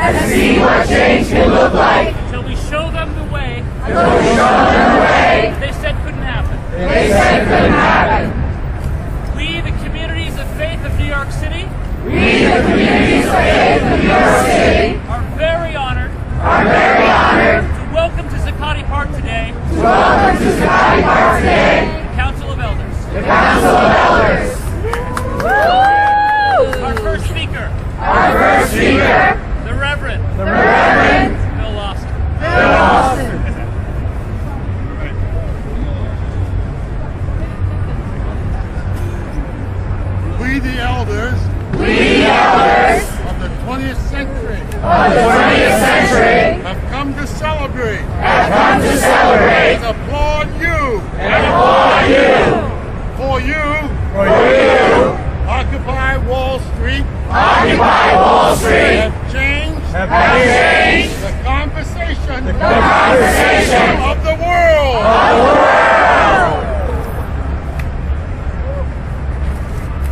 and see what change can look like. Until we show them the way. Until we show them the way. They said couldn't happen. They said couldn't happen. We, the communities of faith of New York City. We, the communities of faith of New York City. Are very honored. Are very honored. To welcome to Zuccotti Park today. To welcome to Zuccotti Park today. The Council of Elders. The Council of Elders. Our first speaker. Our first speaker. The Reverend. The Reverend. Bill Lawson. Bill Lawson. We the elders. We the elders. Of the 20th century. Of the 20th century. Have come to celebrate. Have come to celebrate. And applaud you. And applaud you. For you. For you. Occupy Wall Street. Occupy Wall Street. Have changed. Have changed. The conversation. The conversation. Of the world. Of the world.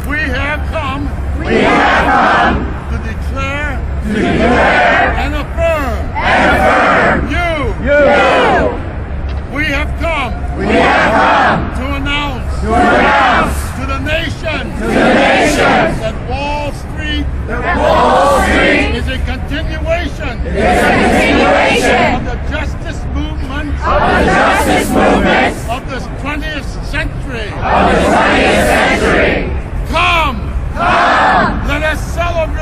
We have come. We have come. To declare. To declare. And affirm. And affirm. You. We have come. We have come. To announce. To announce. To the nation. To the nation. That Wall Street. That Wall Street. Is a continuation. Is a continuation. Of the justice movement. Of the justice movement. Of the 20th century. Of the 20th century. Come. Come. Let us celebrate.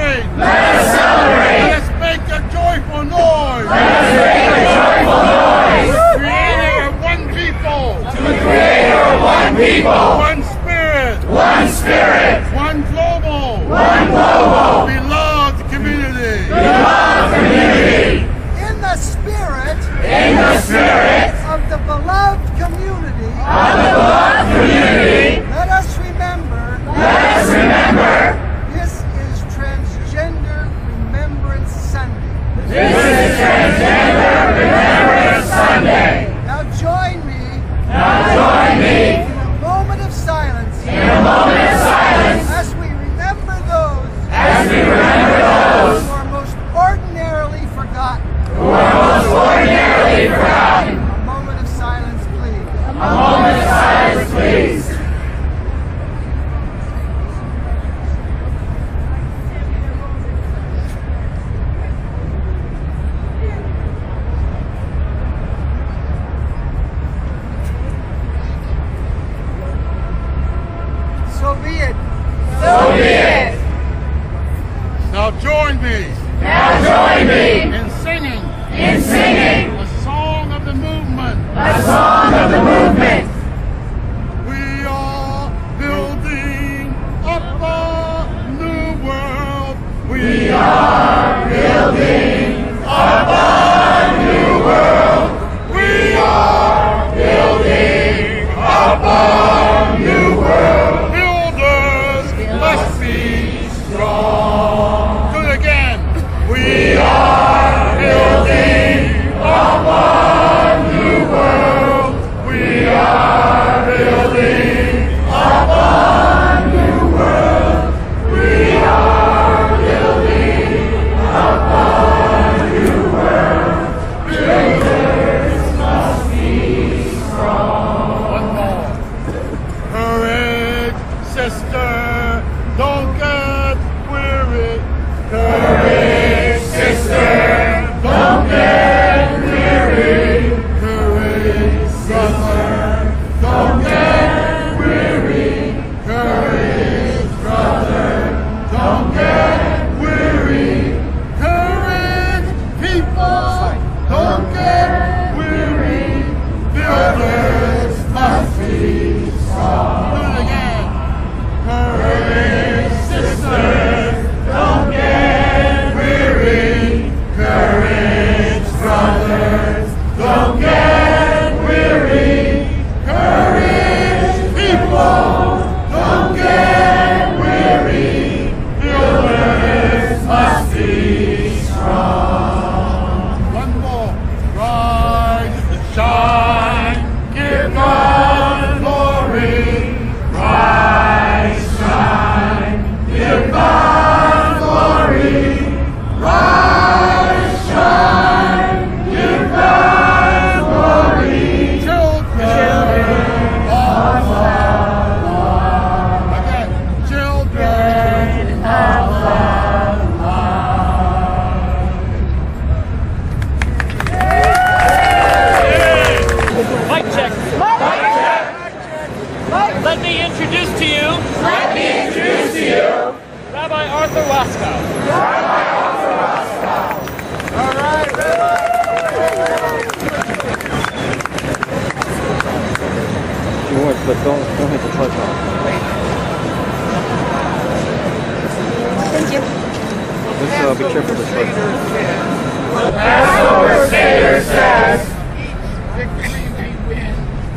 Sater says,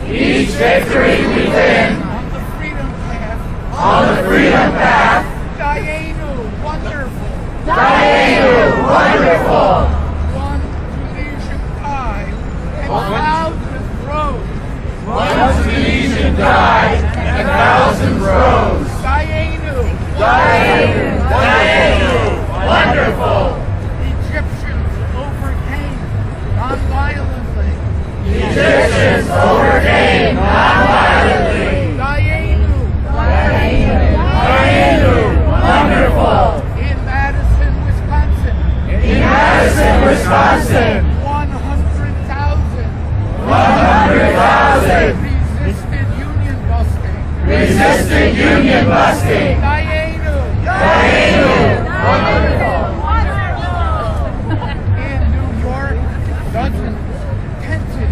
each victory we win, on the freedom path, Dayenu, wonderful. Dayenu, wonderful. One Tunisian died and thousands rose. One Tunisian died and thousands rose. Dayenu, Dayenu, Dayenu, wonderful. Egyptians overcame non-violently. Egyptians overcame non-violently. Dayenu, Dayenu, wonderful. in Madison, Wisconsin. In Madison, Wisconsin, 100,000 100,000 resisted union busting. resisted union busting. Dayenu, Dayenu, wonderful. in New York, dozens tented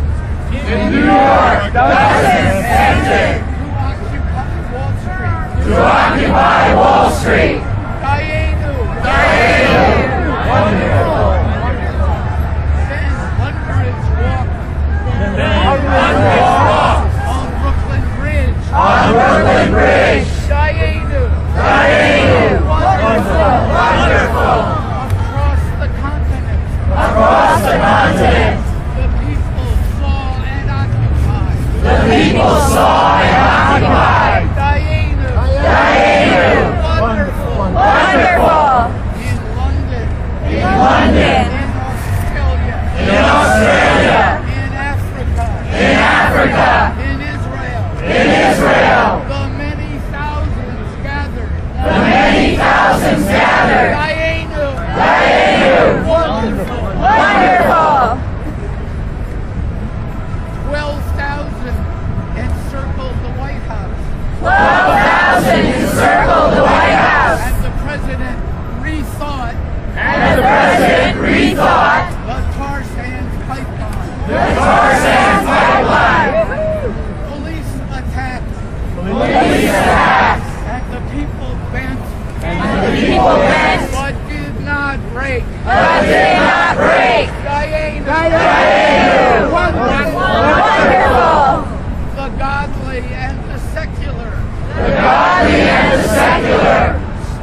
In New York, dozens attempted to occupy Wall Street. to occupy Wall Street. Dayenu, Dayenu, wonderful. then hundreds walked Hundreds walked on Brooklyn Bridge. on Brooklyn Bridge. Dayenu, Dayenu, wonderful. across the continent. Across the continent, The people saw and occupied. the people saw and occupied. Dayenu, Dayenu, wonderful. wonderful. In London, In London, in in Australia, Australia, in Africa, in Africa, in Israel. in Israel, The many thousands gathered. the many thousands gathered. Dayenu, Dayenu, wonderful. wonderful. 12,000 encircled the White House. 12,000 encircled the White House. And the president rethought And the president rethought the tar sands pipeline. the tar sands pipeline. Police attacked. Police attacks. And the people bent. And the people bent, But did not break. but did not break. Dayenu, Dayenu, wonderful. the godly and the secular The godly and the secular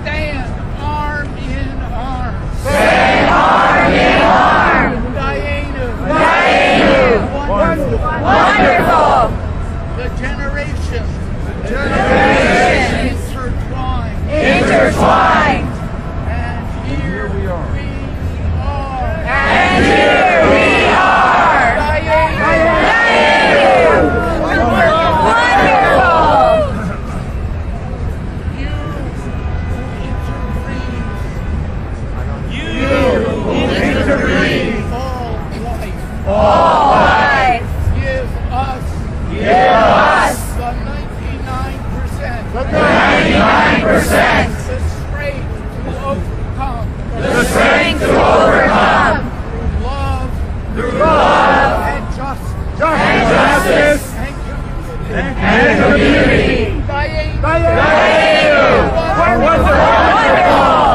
stand arm in arm. stand arm in arm. Dayenu, Dayenu, wonderful. wonderful. The generations Generations intertwined. intertwined. And here we are. And here we are. Dayenu, Wonderful. you intervene. all white. All white. Give us Give us the 99%. the 99%. The strength to overcome. The strength to overcome. Through love. Love And justice. and justice And community. and community. Dayenu. Wonderful.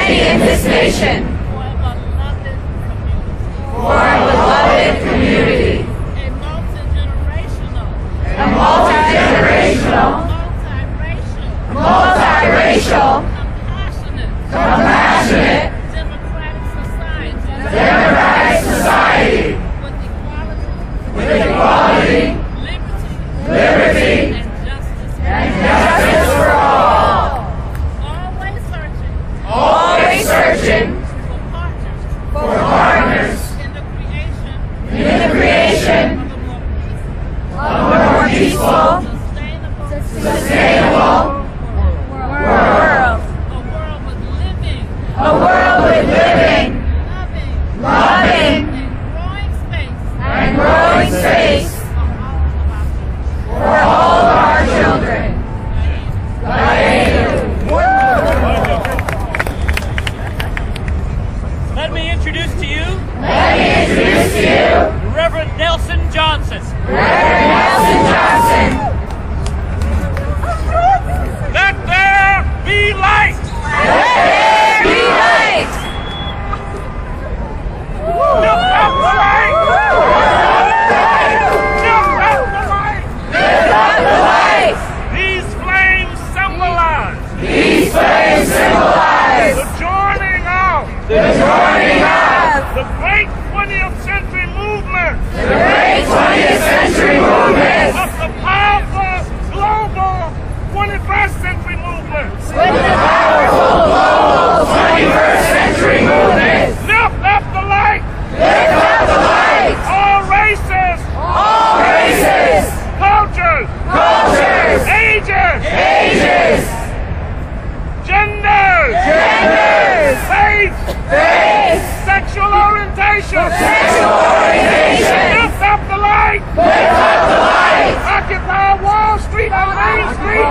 many in this nation. For a beloved community. A multi-generational. Multiracial. Compassionate. Democratic society. With equality. Liberty. And justice for all. Always searching. For partners. In the creation. Of a more peaceful. Sustainable. World. A world with living. Loving. And growing space. For all of our children. Let me introduce to you the Reverend Nelson Johnson. Reverend Nelson Johnson. Let there be light. Let there be light. Lift up the light. Lift up the light. Lift up the light. These flames symbolize the joining of the great 20th century movement. Of the powerful global 21st century movement. Lift up the light. All races. Cultures. Ages. Genders. Faith. Sexual orientation. Lift up the light. Occupy Wall Street on Main Street.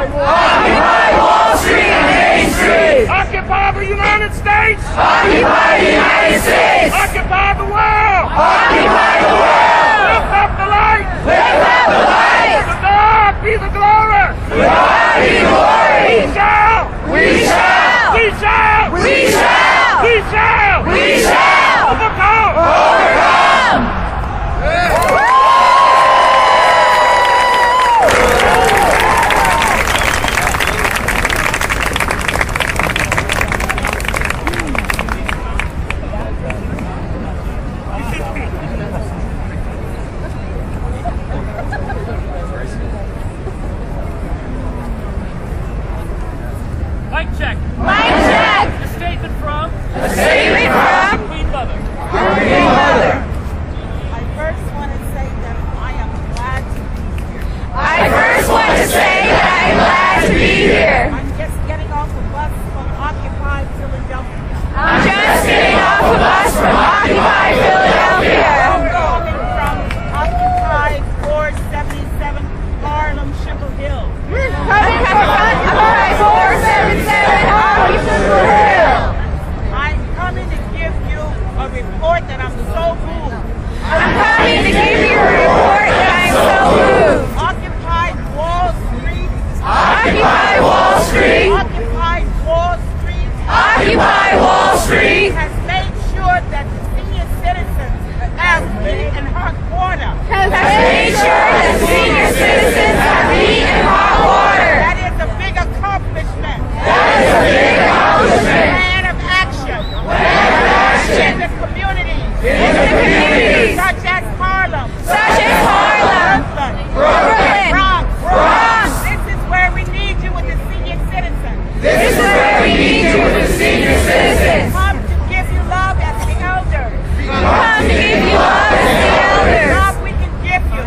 Occupy the United States. Occupy the world. Lift up the light. To God be the glory. We shall overcome. Mic check. A statement from the Queen Mother. I first want to say that I am glad to be here. I'm just getting off a bus from Occupy Philadelphia. I'm coming from Occupy 477 Harlem Sugar Hill. I'm coming to give you a report that I'm so moved. Occupy Wall Street. Has made sure that the senior citizens have heat and hot water. That is a big accomplishment. Plan of action. In the communities. Such as Harlem. Bronx. This is where we need you with the senior citizens. Come to give you love as the elders. Love we can give you.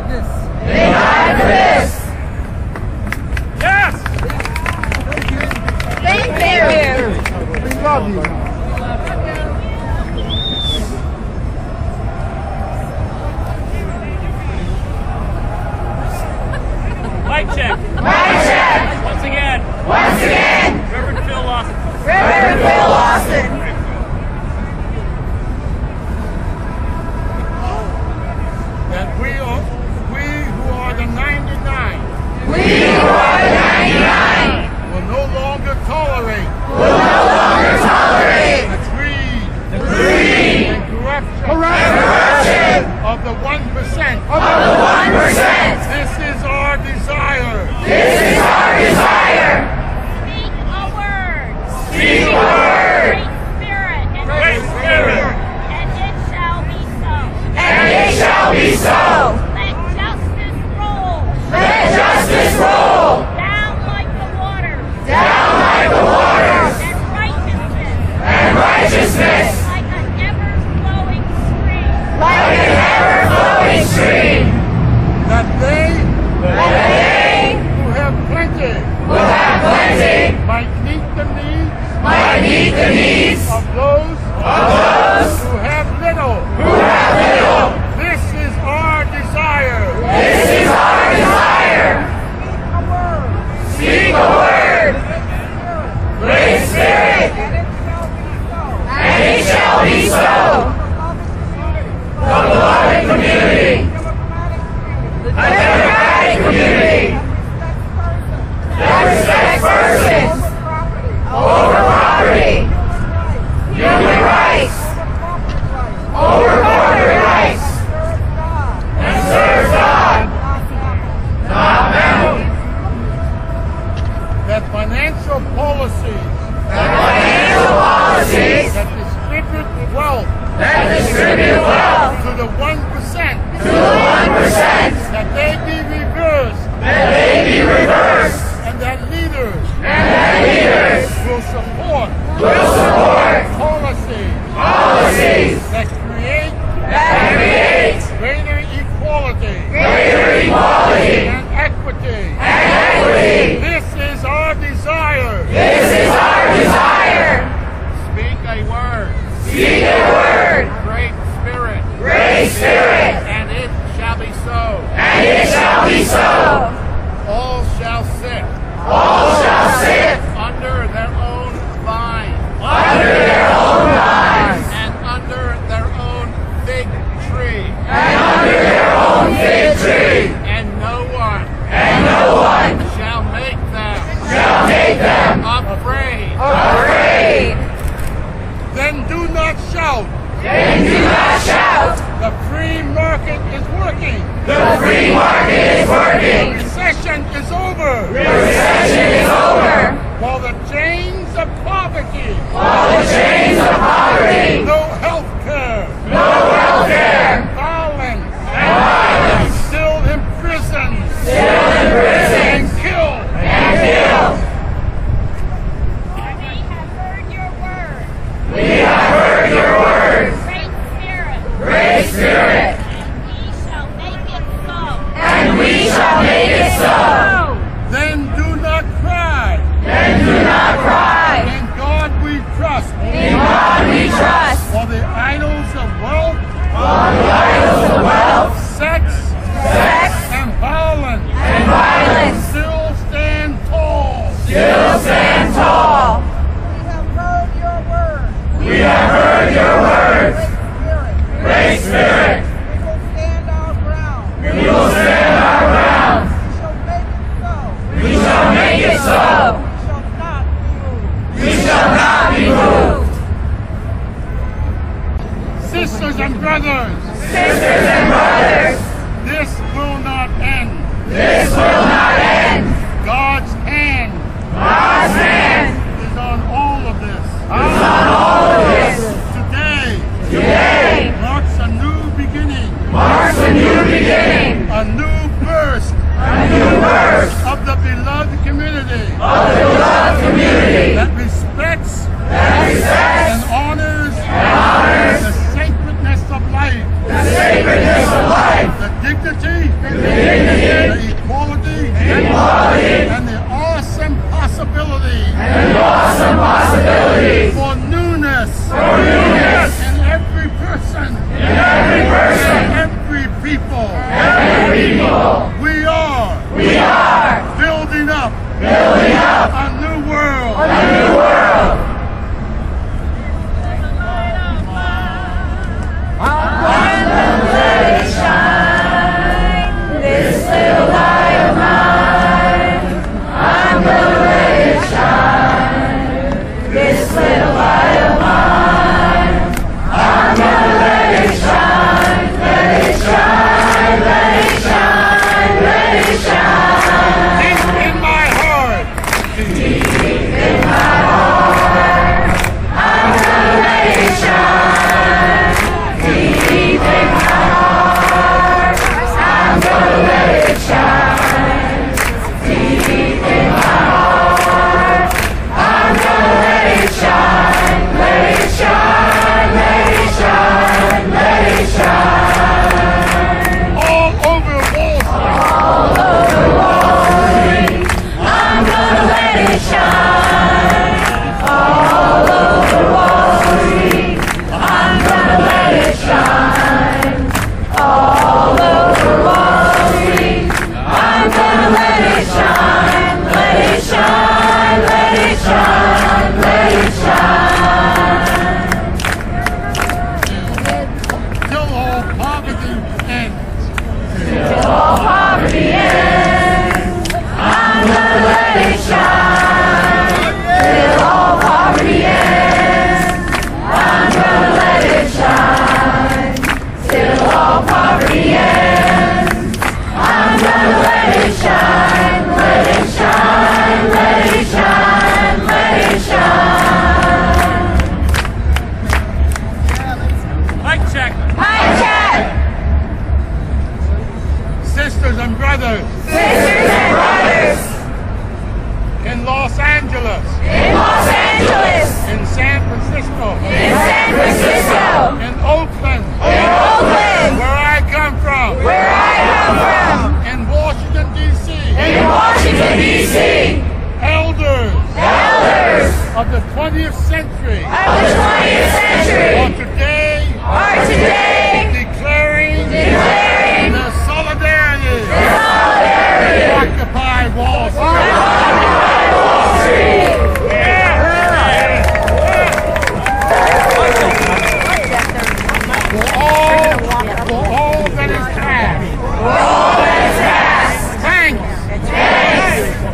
this. They died for this. Yes! Thank you. We love you. Mic check. Mic check. Once again. Once again. Reverend Phil Lawson. Reverend Phil Lawson. That we who are the 99 We who are the 99 will no longer tolerate will no longer tolerate the greed and corruption of the 1%. of the 1%. This is our desire. This is our desire. Speak a word. Speak a word. Great Spirit. Great Spirit. And it shall be so. And it shall be so. Let justice roll. Let justice roll. Down like the waters. Down like the waters. And righteousness. And righteousness. Like an ever-flowing stream. Like an ever-flowing stream. That they That they who have plenty who have plenty might meet the needs might meet the needs of those who have little. who have little. This is our desire. This is our desire. Speak a word. Great Spirit. And it shall be so. The beloved community. A democratic community. That respects persons over property. Human rights. Over corporate rights. And serves God. Not man. That financial policies That financial policies that distribute wealth that distribute wealth to the 1%, to the 1%, that they be reversed, that they be reversed, and that leaders and that leaders will support will support policies policies that create that create greater equality greater equality and equity. and equity. This is our desire. This is our desire. Speak a word. Speak a word. Great Spirit. Great Spirit. And it shall be so. And it shall be so. All shall sit All shall sit under their own vine under their own vines and under their own fig tree. and under their own fig tree. And no one And no one shall make them afraid. afraid. Then do not shout. Then do not shout. The free market is working. The free market is The working. recession is over. The recession is over. While the chains of poverty, While the chains of poverty, no health care, no welfare, violence, and violence, still imprisoned, still in prison and killed. and killed. We have heard your word. We have heard your words. Great Spirit. Great Spirit. And we shall make it so. And we shall make it so. Then do not cry. Then do not cry. In God we trust. In God we trust. For the idols of wealth, On the idols of wealth, sex, sex, and violence and violence still stand tall. still stand tall. We have heard your word. We have heard your words. Great Spirit. Great Spirit. We will stand our ground. We will stand our ground. We shall make it so. We shall make it so. We shall not be moved. We shall not be moved. Sisters and brothers, Sisters and brothers, We are building up a new world. Sisters and brothers. In Los Angeles. In San Francisco. In Oakland. Where I come from. In Washington, D.C. Elders of the 20th century. Are today declaring the solidarity of Occupy Wall Street. For all that is past. Thanks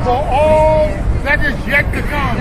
for all that is yet to come.